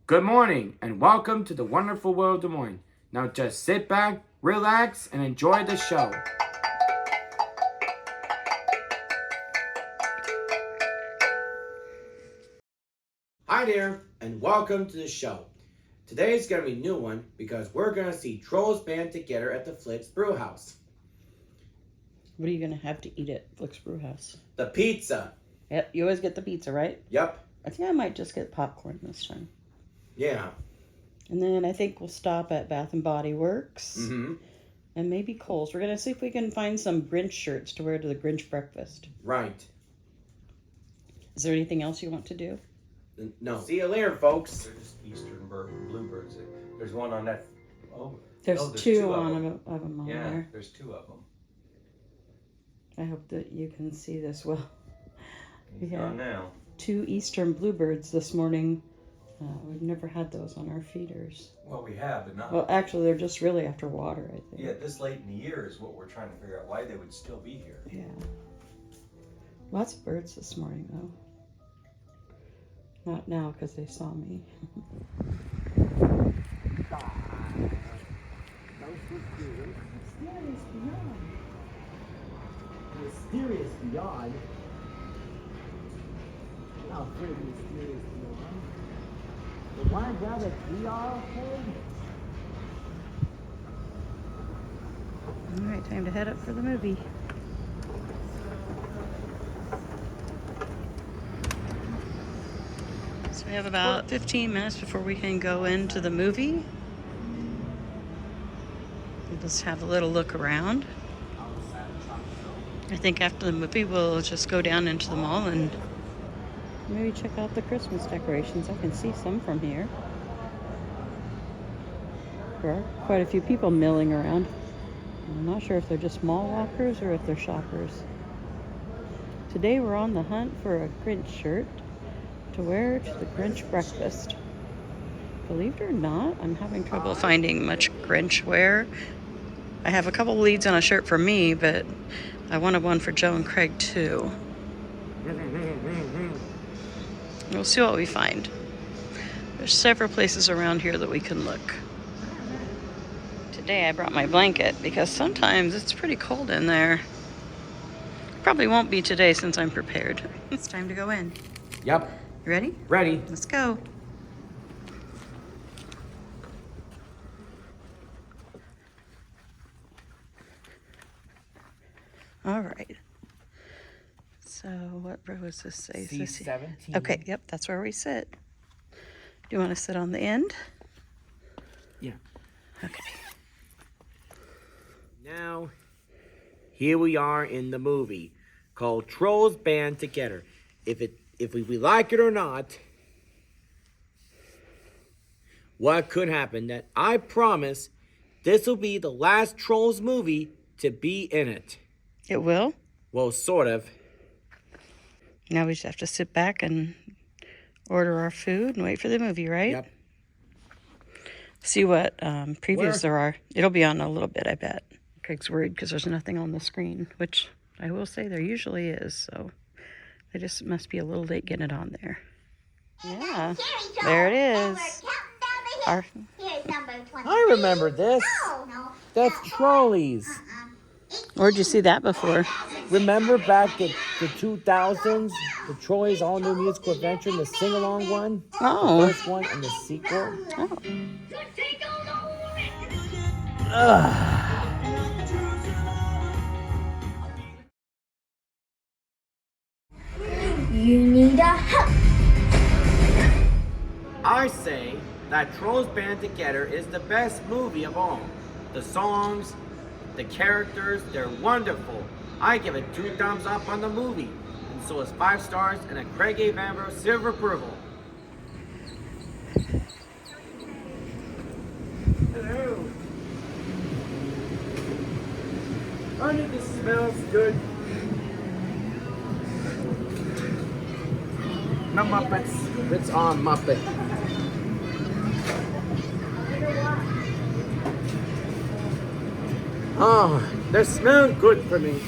Good morning and welcome to the wonderful world of Des Moines. Now just sit back, relax, and enjoy the show. Hi there and welcome to the show. Today's going to be a new one because we're going to see Trolls band together at the Flix Brew House. What are you going to have to eat at Flix Brew House? The pizza. Yep, you always get the pizza, right? Yep. I think I might just get popcorn this time. Yeah. And then I think we'll stop at Bath and Body Works. Mm-hmm. And maybe Kohl's. We're going to see if we can find some Grinch shirts to wear to the Grinch breakfast. Right. Is there anything else you want to do? No. See you later, folks. They're just Eastern bluebirds. There's one on that. There's two of them on yeah, there. there's two of them. I hope that you can see this well. He's gone now. 2 Eastern bluebirds this morning. We've never had those on our feeders. Well, we have, but not. Well, actually, they're just really after water, I think. Yeah, this late in the year is what we're trying to figure out why they would still be here. Yeah. Lots of birds this morning, though. Not now, because they saw me. Mysterious Beyond. How pretty Mysterious Beyond. The one guy that we all played. All right, time to head up for the movie. So we have about 15 minutes before we can go into the movie. We'll just have a little look around. I think after the movie we'll just go down into the mall and maybe check out the Christmas decorations. I can see some from here. There are quite a few people milling around. I'm not sure if they're just mall walkers or if they're shoppers. Today we're on the hunt for a Grinch shirt to wear to the Grinch breakfast. Believe it or not, I'm having trouble finding much Grinch wear. I have a couple leads on a shirt for me, but I wanted one for Joe and Craig too. We'll see what we find. There's several places around here that we can look. Today I brought my blanket because sometimes it's pretty cold in there. Probably won't be today since I'm prepared. It's time to go in. Yep. You ready? Ready. Let's go. All right. So what row does this say? C17. Okay, yep, that's where we sit. Do you want to sit on the end? Yeah. Okay. Now, here we are in the movie called Trolls Band Together. If we like it or not, what could happen? That I promise this will be the last Trolls movie to be in it. It will? Well, sort of. Now we just have to sit back and order our food and wait for the movie, right? Yep. See what previews there are. It'll be on a little bit, I bet. Craig's worried because there's nothing on the screen, which I will say there usually is, so they just must be a little late getting it on there. Yeah, there it is. I remember this. That's Trolleys. Where'd you see that before? Remember back in the 2000s, the Trolleys All New Musical Adventure, the sing-along one? Oh. The first one and the sequel? Oh. You need a hug. I say that Trolls Band Together is the best movie of all. The songs, the characters, they're wonderful. I give it 2 thumbs up on the movie. And so is 5 stars and a Craig A. Vanbrugh silver approval. Hello. Honey, this smells good. No Muppets. It's on Muppet. Oh, they smell good for me.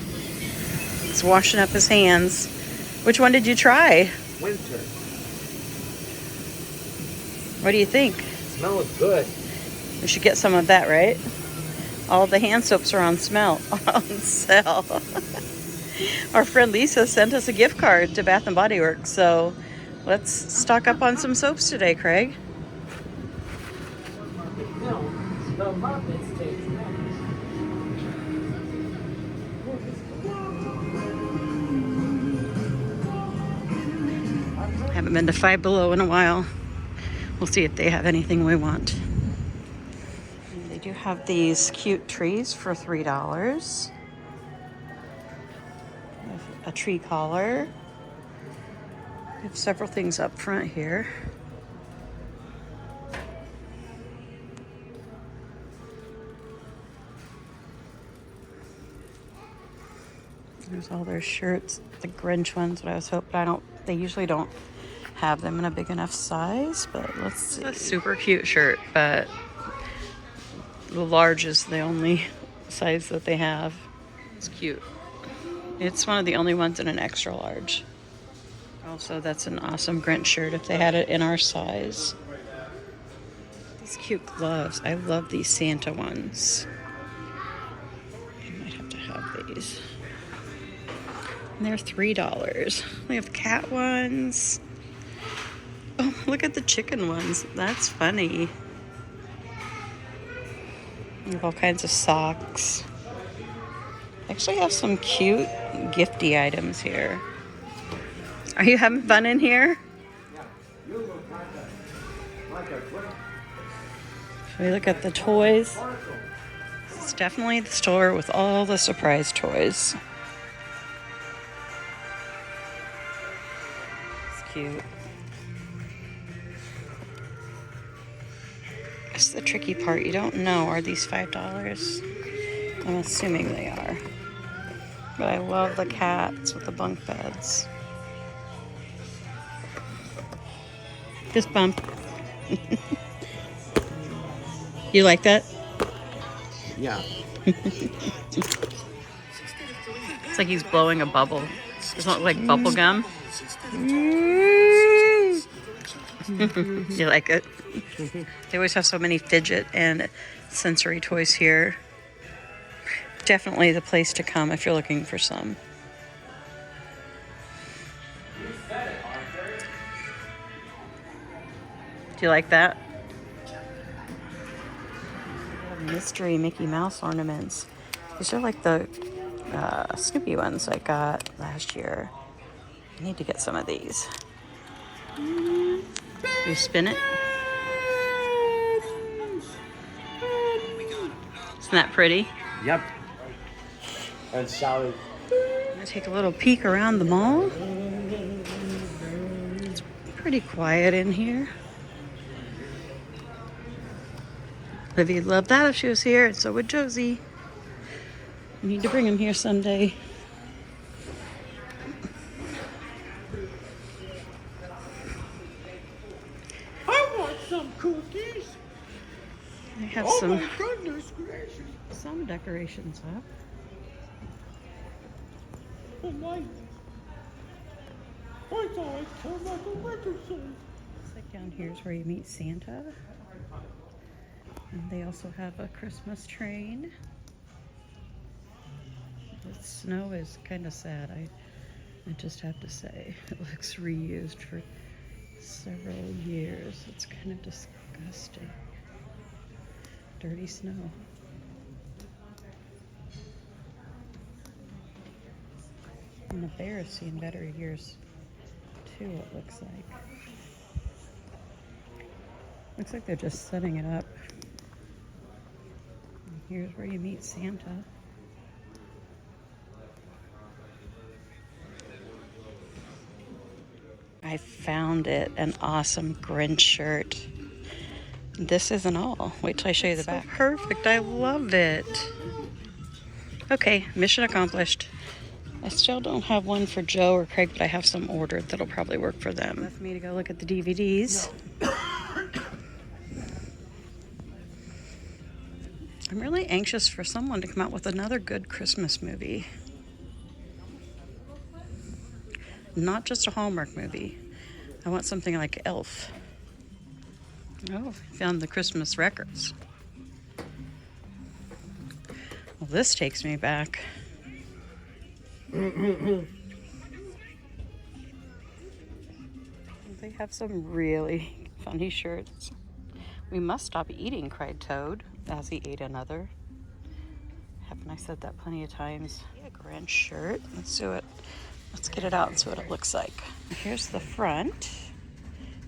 He's washing up his hands. Which one did you try? Winter. What do you think? Smells good. We should get some of that, right? All the hand soaps are on on sale. Our friend Lisa sent us a gift card to Bath and Body Works, so let's stock up on some soaps today, Craig. No, the Muppets taste Haven't been to Five Below in a while. We'll see if they have anything we want. And they do have these cute trees for $3. A tree collar. We have several things up front here. There's all their shirts, the Grinch ones, what I was hoping. They usually don't have them in a big enough size, but let's see. It's a super cute shirt, but the large is the only size that they have. It's cute. It's one of the only ones in an extra large. Also, that's an awesome Grinch shirt if they had it in our size. These cute gloves. I love these Santa ones. I might have to have these. And they're $3. We have cat ones. Oh, look at the chicken ones. That's funny. We have all kinds of socks. I actually have some cute gifty items here. Are you having fun in here? Should we look at the toys? It's definitely the store with all the surprise toys. It's cute. That's the tricky part. You don't know. Are these $5? I'm assuming they are. But I love the cats with the bunk beds. Fist bump. You like that? Yeah. It's like he's blowing a bubble. Doesn't it look like bubble gum? You like it? They always have so many fidget and sensory toys here. Definitely the place to come if you're looking for some. Do you like that? Mystery Mickey Mouse ornaments. These are like the Snoopy ones I got last year. I need to get some of these. You spin it. Isn't that pretty? Yep. And Sally. I'm gonna take a little peek around the mall. It's pretty quiet in here. Livy'd love that if she was here, and so would Josie. We need to bring him here someday. I want some cookies. They have Oh my goodness gracious. some decorations up. Oh my. I thought it sounded like a record song. Looks like down here is where you meet Santa. And they also have a Christmas train. The snow is kind of sad, I just have to say. It looks reused for several years. It's kind of disgusting. Dirty snow. And the bear's seen better years too, it looks like. Looks like they're just setting it up. And here's where you meet Santa. I found it, an awesome Grinch shirt. This isn't all. Wait till I show you the back. Perfect, I love it. Okay, mission accomplished. I still don't have one for Joe or Craig, but I have some ordered that'll probably work for them. Left me to go look at the DVDs. I'm really anxious for someone to come out with another good Christmas movie. Not just a Hallmark movie. I want something like Elf. Oh, found the Christmas records. Well, this takes me back. They have some really funny shirts. "We must stop eating," cried Toad as he ate another. Haven't I said that plenty of times? A Grinch shirt. Let's get it out and see what it looks like. Here's the front.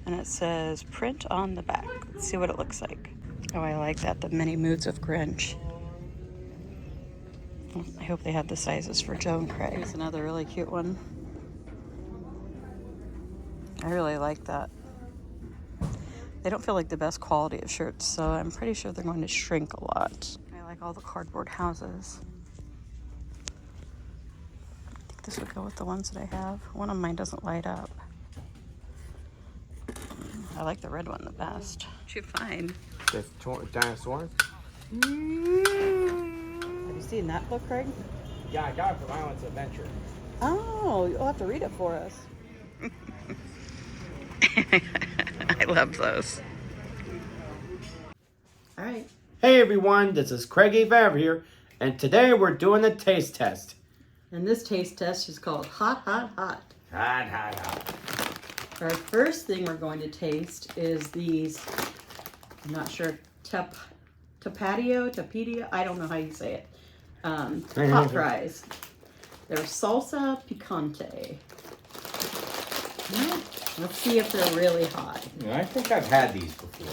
And it says print on the back. Let's see what it looks like. Oh, I like that. The many moods of Grinch. I hope they have the sizes for Joe and Craig. Here's another really cute one. I really like that. They don't feel like the best quality of shirts, so I'm pretty sure they're going to shrink a lot. I like all the cardboard houses. I think this would go with the ones that I have. One of mine doesn't light up. I like the red one the best. What'd you find? This dinosaurs? Have you seen that book, Craig? Yeah, I got it for Violence Adventure. Oh, you'll have to read it for us. I love those. All right. Hey everyone, this is Craig Avery here, and today we're doing a taste test. And this taste test is called Hot, Hot, Hot. Hot, hot, hot. Our first thing we're going to taste is these, I'm not sure, tapadio, I don't know how you say it, hot fries. They're salsa picante. Let's see if they're really hot. Yeah, I think I've had these before.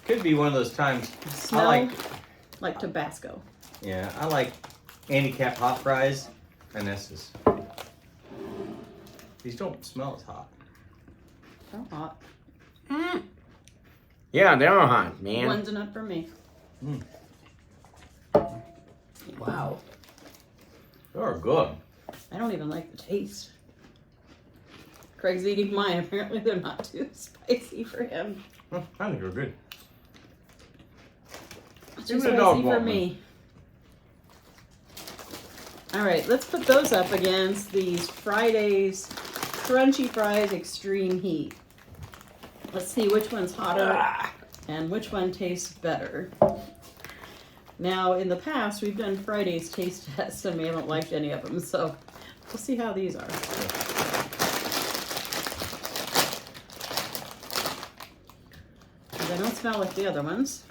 Could be one of those times. Smell like Tabasco. Yeah, I like handicap hot fries, and this is. These don't smell as hot. They're hot. Yeah, they are hot, man. One's enough for me. Wow. They're good. I don't even like the taste. Craig's eating mine. Apparently they're not too spicy for him. I think they're good. Too spicy for me. All right, let's put those up against these Fridays Crunchy Fries Extreme Heat. Let's see which one's hotter and which one tastes better. Now, in the past, we've done Friday's taste tests and we haven't liked any of them, so we'll see how these are. They don't smell like the other ones.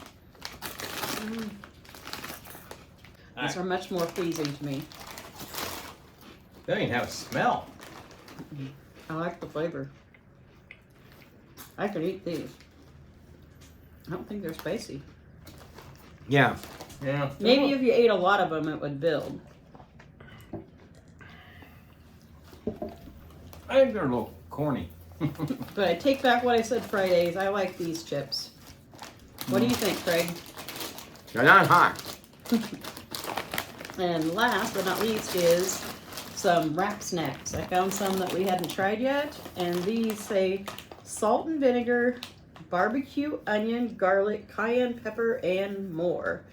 These are much more pleasing to me. They don't even have a smell. I like the flavor. I could eat these. I don't think they're spicy. Yeah. Yeah. Maybe if you ate a lot of them, it would build. I think they're a little corny. But I take back what I said Fridays. I like these chips. What do you think, Craig? They're not hot. And last but not least is some wrap snacks. I found some that we hadn't tried yet, and these say salt and vinegar, barbecue, onion, garlic, cayenne pepper, and more.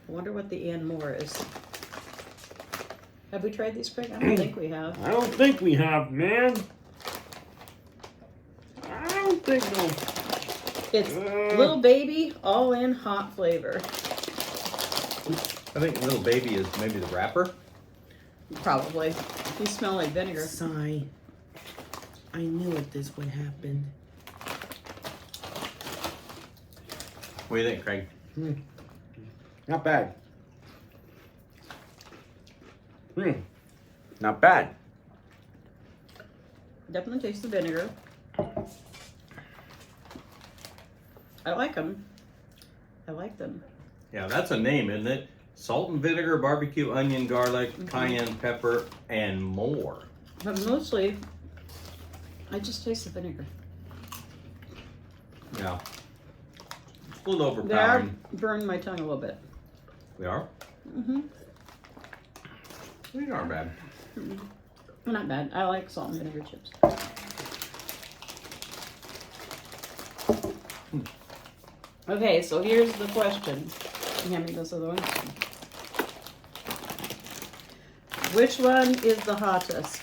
I wonder what the and more is. Have we tried these, Craig? I don't think we have. I don't think we have, man. I don't think so. It's Little Baby all-in hot flavor. I think Little Baby is maybe the wrapper. Probably. You smell like vinegar. Sigh. I knew it this would happen. What do you think, Craig? Not bad. Not bad. Definitely taste the vinegar. I like them. I like them. Yeah, that's a name, isn't it? Salt and vinegar, barbecue, onion, garlic, cayenne pepper, and more. But mostly, I just taste the vinegar. Yeah. It's a little They are overpowering. burning my tongue a little bit. They are? Mm-hmm. These aren't bad. Not bad. I like salt and vinegar chips. Okay, so here's the question. Hand me those other ones. Which one is the hottest?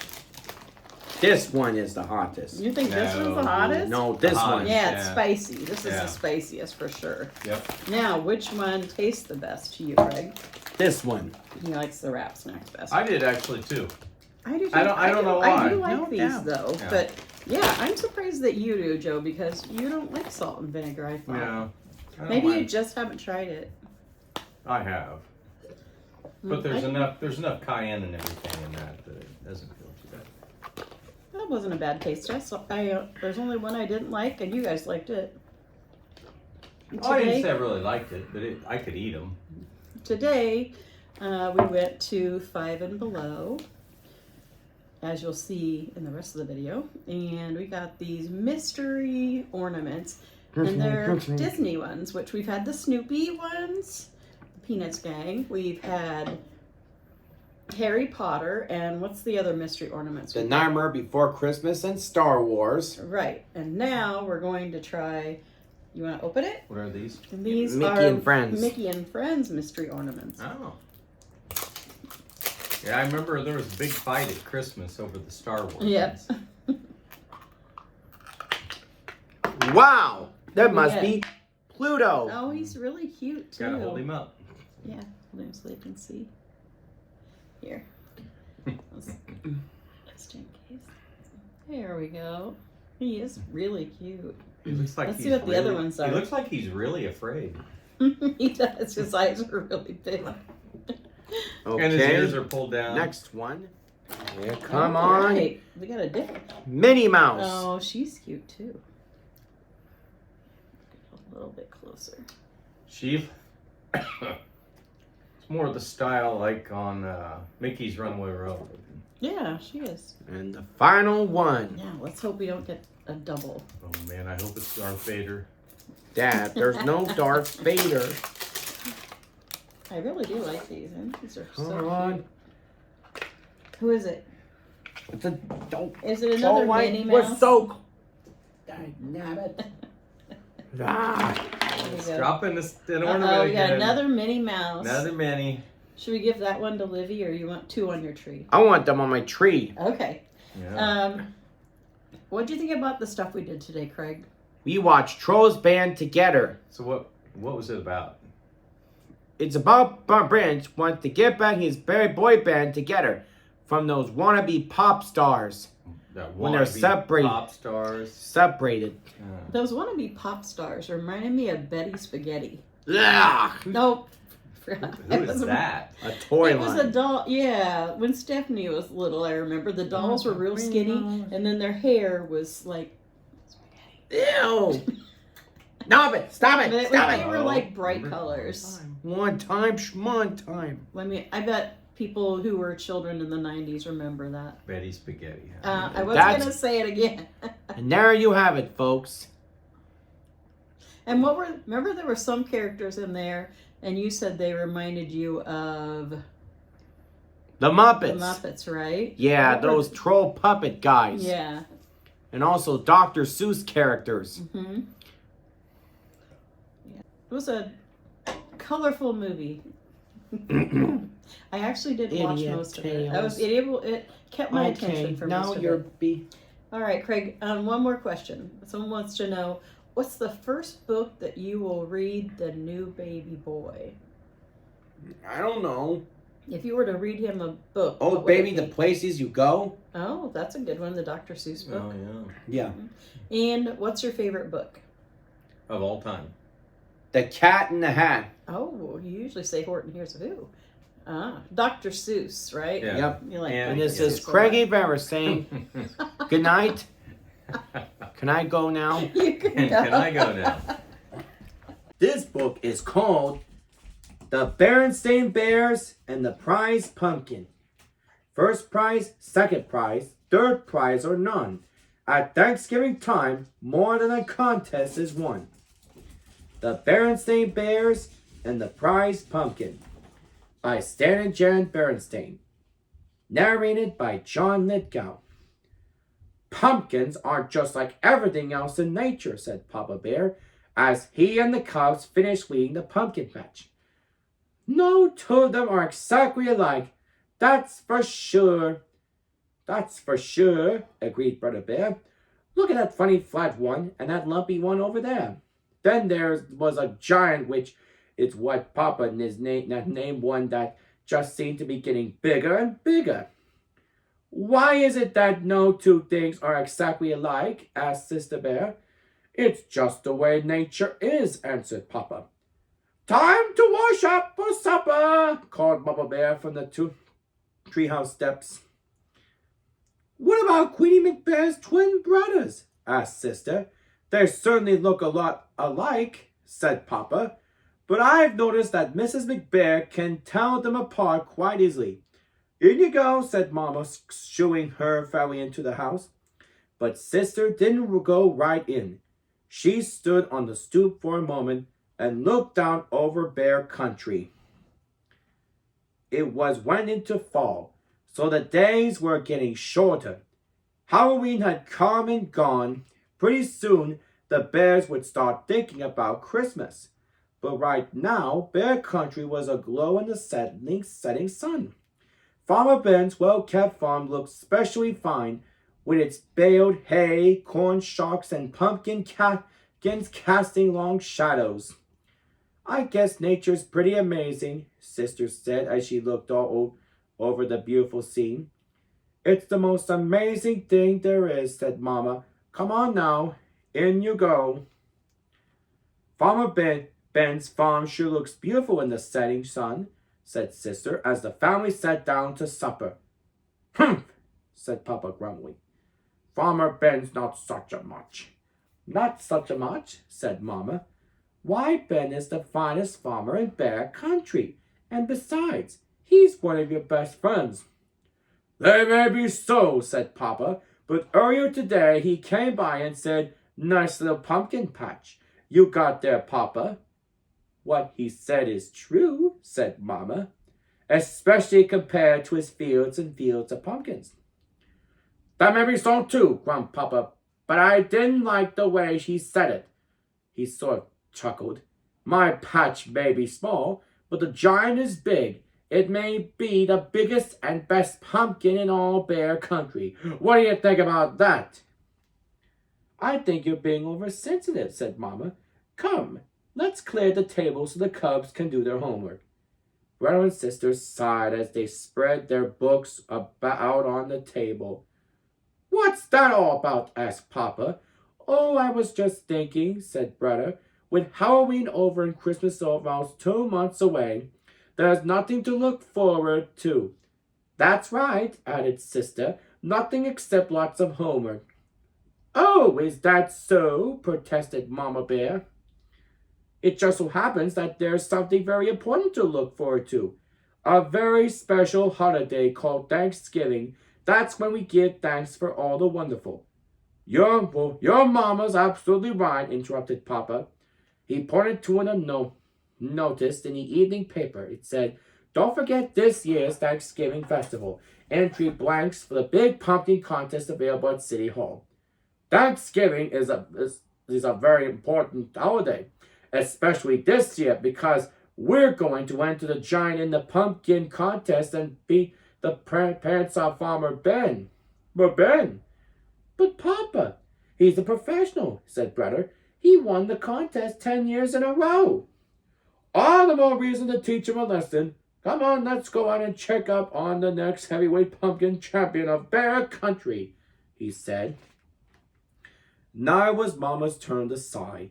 This one is the hottest. You think this one's the No. hottest? No, this The one. Yeah, it's Yeah. spicy. This is Yeah. the spiciest for sure. Yep. Now, which one tastes the best to you, Craig? This one. He likes the wrap snacks best. I did actually too. I do. Too. I don't know I do why. like No these doubt. though, Yeah. but yeah, I'm surprised that you do, Joe, because you don't like salt and vinegar. I thought. Yeah. I don't Maybe you mind. just haven't tried it. I have. But there's enough cayenne and everything in that it doesn't feel too bad. That wasn't a bad taste test. There's only one I didn't like, and you guys liked it. Oh, I didn't say I really liked it, but I could eat them. Today, we went to Five and Below, as you'll see in the rest of the video, and we got these mystery ornaments, and they're Disney ones, which we've had the Snoopy ones, the Peanuts gang. We've had Harry Potter, and what's the other mystery ornaments? The Nightmare Before Christmas and Star Wars. Right, and now we're going to try. You want to open it? What are these? And these Mickey are and Friends. Mickey and Friends mystery ornaments. Oh. Yeah, I remember there was a big fight at Christmas over the Star Wars. Yep. ones. Wow! That must Yeah. be Pluto. Oh, he's really cute too. Gotta hold him up. Yeah, hold him so you can see. Here. Just in case. There we go. He is really cute. He looks like Let's he's see what the other really- ones are. He looks like he's really afraid. He does. His eyes are really big. Okay. And his ears are pulled down. Next one. Yeah, come All on. right. We got a different. Minnie Mouse. Oh, she's cute too. A little bit closer. She. It's more of the style like on Mickey's Runaway Railroad. Yeah, she is. And the final one. Yeah, let's hope we don't get a double. Oh man, I hope it's Darth Vader. Dad, there's no Darth Vader. I really do like these. And these are so Come on. cute. Who is it? It's a dope. Is it another wait, Minnie we're Mouse? so. Dangnabbit. Ah. There we go. Dropping an ornament Uh-oh, we got again. another Minnie Mouse. Another Minnie. Should we give that one to Livy, or you want two on your tree? I want them on my tree. Okay. Yeah. What do you think about the stuff we did today, Craig? We watched Trolls Band Together. So what was it about? It's about Grinch wants to get back his boy band together from those wannabe pop stars. That When they're wannabe separated. Pop stars. Separated. Those wannabe pop stars reminded me of Betty Spaghetti. Ugh. Nope. Who is that? A toy It was a line. doll. Yeah, when Stephanie was little, I remember the dolls were real skinny, and then their hair was like. Ew. Stop it. Stop it. They Stop were it. like bright colors. One time. I bet people who were children in the 90s remember that. Betty Spaghetti. I wasn't That's- going to say it again. And there you have it, folks. And remember there were some characters in there, and you said they reminded you of The Muppets. the Muppets, right? Yeah, What were- those troll puppet guys. Yeah. And also Dr. Seuss characters. Mm-hmm. Yeah. It was a colorful movie. I actually did watch Idiot most of it. tales. It kept my attention for now most of you're it. All right, Craig, one more question. Someone wants to know, what's the first book that you will read the new baby boy? I don't know. If you were to read him a book. Oh, what would it baby, the be? places you go. Oh, that's a good one, the Dr. Seuss book. Oh yeah. Yeah. And what's your favorite book? Of all time. The Cat in the Hat. Oh, you usually say Horton Hears a Who. Dr. Seuss, right? Yeah. Yep. You like And And Dr. this is Seuss a Craigie lot. Vera saying good night. Can I go now? You can Can I go now? This book is called The Berenstain Bears and the Prize Pumpkin. First prize, second prize, third prize, or none. At Thanksgiving time, more than a contest is won. The Berenstain Bears and the Prize Pumpkin by Stan and Jan Berenstain. Narrated by John Lithgow. Pumpkins are just like everything else in nature, said Papa Bear, as he and the cubs finished leading the pumpkin patch. No two of them are exactly alike, that's for sure. That's for sure, agreed Brother Bear. Look at that funny flat one and that lumpy one over there. Then there was a giant, which is what Papa named one that just seemed to be getting bigger and bigger. Why is it that no two things are exactly alike? Asked Sister Bear. It's just the way nature is, answered Papa. Time to wash up for supper, called Mama Bear from the treehouse steps. What about Queenie McBear's twin brothers? Asked Sister. They certainly look a lot alike, said Papa, but I've noticed that Mrs. McBear can tell them apart quite easily. In you go, said Mama, shooing her family into the house. But Sister didn't go right in. She stood on the stoop for a moment and looked down over Bear Country. It was went into fall, so the days were getting shorter. Halloween had come and gone. Pretty soon, the bears would start thinking about Christmas. But right now, Bear Country was aglow in the setting sun. Farmer Ben's well-kept farm looked especially fine, with its baled hay, corn shocks, and pumpkins casting long shadows. I guess nature's pretty amazing, Sister said as she looked all over the beautiful scene. It's the most amazing thing there is, said Mama. Come on now, in you go. Farmer Ben's farm sure looks beautiful in the setting sun, said Sister as the family sat down to supper. Humph, said Papa grumbly. Farmer Ben's not such a much. Not such a much, said Mama. Why, Ben is the finest farmer in Bear Country, and besides, he's one of your best friends. They may be so, said Papa, but earlier today he came by and said, nice little pumpkin patch you got there, Papa. What he said is true, said Mama, especially compared to his fields and fields of pumpkins. That may be so too, grumbled Papa, but I didn't like the way she said it. He sort of chuckled. My patch may be small, but the giant is big. It may be the biggest and best pumpkin in all Bear Country. What do you think about that? I think you're being oversensitive, said Mama. Come, let's clear the table so the cubs can do their homework. Brother and sister sighed as they spread their books out on the table. What's that all about? Asked Papa. Oh, I was just thinking, said Brother. With Halloween over and Christmas almost 2 months away, there's nothing to look forward to. That's right, added Sister. Nothing except lots of homework. Oh, is that so? Protested Mama Bear. It just so happens that there's something very important to look forward to. A very special holiday called Thanksgiving. That's when we give thanks for all the wonderful. Your mama's absolutely right, interrupted Papa. He pointed to a notice in the evening paper. It said, don't forget this year's Thanksgiving festival. Entry blanks for the big pumpkin contest available at City Hall. Thanksgiving is a very important holiday, especially this year because we're going to enter the giant in the pumpkin contest and beat the parents of Farmer Ben. But Ben? But Papa, he's a professional, said Brother. He won the contest 10 years in a row. All the more reason to teach him a lesson. Come on, let's go out and check up on the next heavyweight pumpkin champion of Bear Country, he said. Now it was Mama's turn to sigh.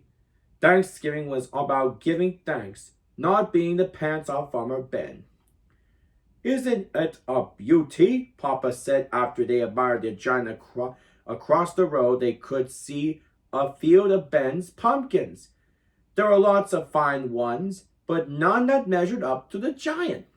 Thanksgiving was about giving thanks, not being the pants of Farmer Ben. Isn't it a beauty? Papa said after they admired the giant across the road. They could see a field of Ben's pumpkins. There were lots of fine ones, but none that measured up to the giant.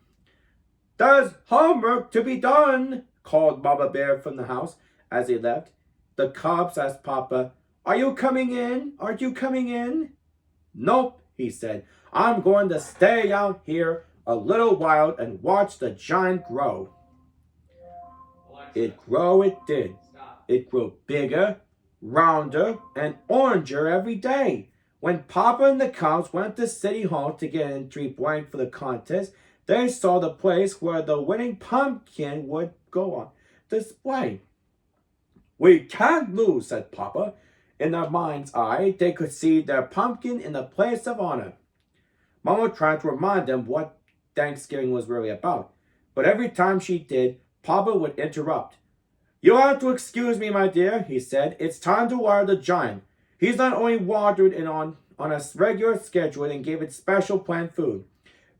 There's homework to be done, called Mama Bear from the house as they left. The cubs asked Papa, Are you coming in? Aren't you coming in? Nope, he said. I'm going to stay out here a little while and watch the giant grow. It did. It grew bigger, rounder, and oranger every day. When Papa and the cubs went to City Hall to get an entry blank for the contest, they saw the place where the winning pumpkin would go on. display. "We can't lose," said Papa. In their mind's eye, they could see their pumpkin in the place of honor. Mama tried to remind them what Thanksgiving was really about, but every time she did, Papa would interrupt. "You'll have to excuse me, my dear," he said. "It's time to water the giant. He's not only watered it on a regular schedule and gave it special planned food,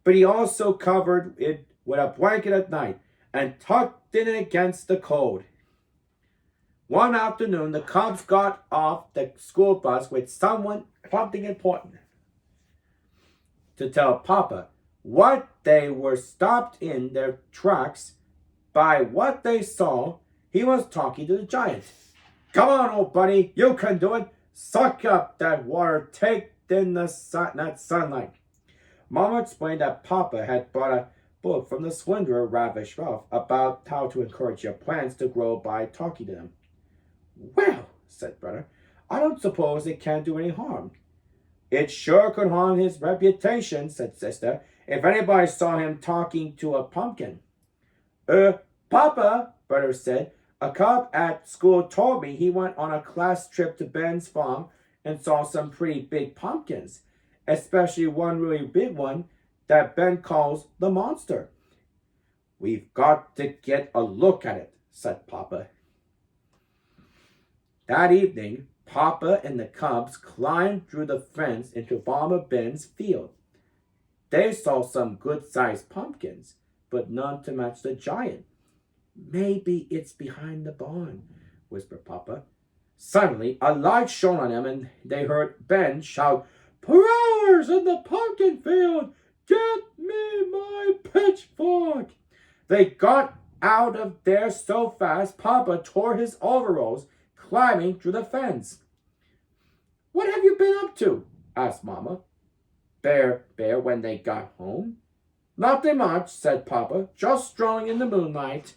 but he also covered it with a blanket at night and tucked it in against the cold." One afternoon, the Cubs got off the school bus with something important to tell Papa. What they were stopped in their tracks by what they saw. He was talking to the giant. "Come on, old buddy, you can do it. Suck up that water, take in that sunlight." Mama explained that Papa had brought a book from the swindler Ravish Ralph about how to encourage your plants to grow by talking to them. "Well," said Brother, "I don't suppose it can do any harm." "It sure could harm his reputation," said Sister, "if anybody saw him talking to a pumpkin." Papa," Brother said, "a cub at school told me he went on a class trip to Ben's farm and saw some pretty big pumpkins, especially one really big one that Ben calls the monster." "We've got to get a look at it," said Papa. That evening, Papa and the Cubs climbed through the fence into Farmer Ben's field. They saw some good-sized pumpkins, but none to match the giant. "Maybe it's behind the barn," whispered Papa. Suddenly, a light shone on them, and they heard Ben shout, "Prowlers in the pumpkin field! Get me my pitchfork!" They got out of there so fast, Papa tore his overalls, climbing through the fence. "What have you been up to?" asked Mama Bear when they got home. "Nothing much," said Papa, "just strolling in the moonlight."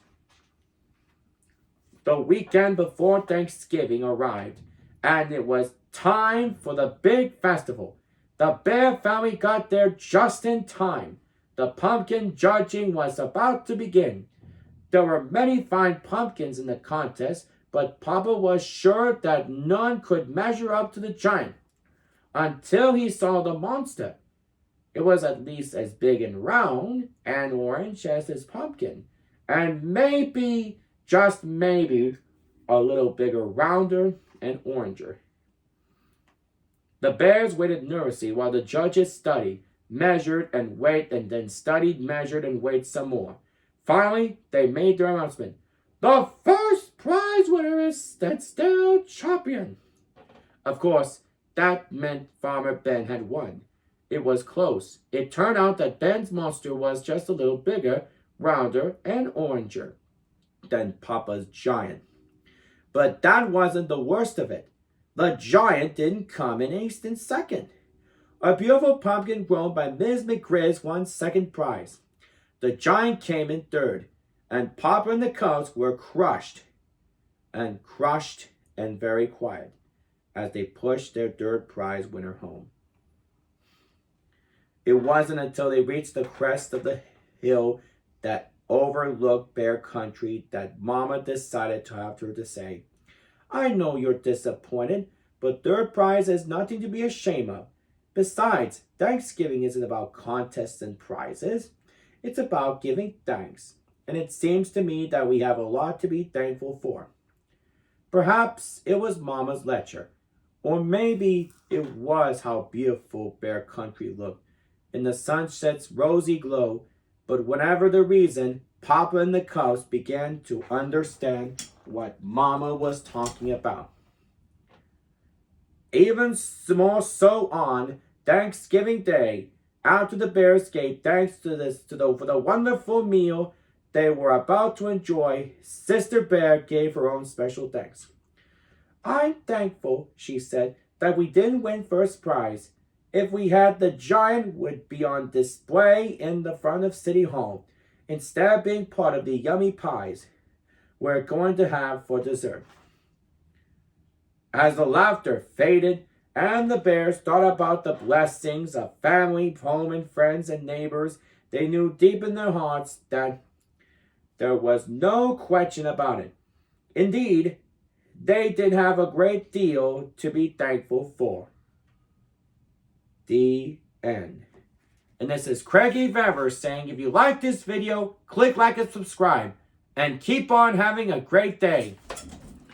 The weekend before Thanksgiving arrived, and it was time for the big festival. The Bear family got there just in time. The pumpkin judging was about to begin. There were many fine pumpkins in the contest, but Papa was sure that none could measure up to the giant until he saw the monster. It was at least as big and round and orange as his pumpkin, and maybe, just maybe, a little bigger, rounder, and oranger. The Bears waited nervously while the judges studied, measured, and weighed, and then studied, measured, and weighed some more. Finally, they made their announcement. "The first prize winner is the still champion." Of course, that meant Farmer Ben had won. It was close. It turned out that Ben's monster was just a little bigger, rounder, and oranger than Papa's giant. But that wasn't the worst of it. The giant didn't come in a distant second. A beautiful pumpkin grown by Ms. McGrizz won second prize. The giant came in third, and Papa and the Cubs were crushed and very quiet as they pushed their third prize winner home. It wasn't until they reached the crest of the hill that overlooked Bear Country that Mama decided to have her to say, "I know you're disappointed, but third prize is nothing to be ashamed of. Besides, Thanksgiving isn't about contests and prizes. It's about giving thanks, and it seems to me that we have a lot to be thankful for." Perhaps it was Mama's lecture, or maybe it was how beautiful Bear Country looked in the sunset's rosy glow, but whatever the reason, Papa and the Cubs began to understand what Mama was talking about. Even more so on Thanksgiving Day, after the Bears gave thanks for the wonderful meal they were about to enjoy, Sister Bear gave her own special thanks. "I'm thankful," she said, "that we didn't win first prize. If we had, the giant would be on display in the front of City Hall, instead of being part of the yummy pies we're going to have for dessert." As the laughter faded and the Bears thought about the blessings of family, home, and friends and neighbors, they knew deep in their hearts that There was no question about it. Indeed, they did have a great deal to be thankful for. The end. And this is Craig E. Vever saying, if you like this video, click like and subscribe. And keep on having a great day.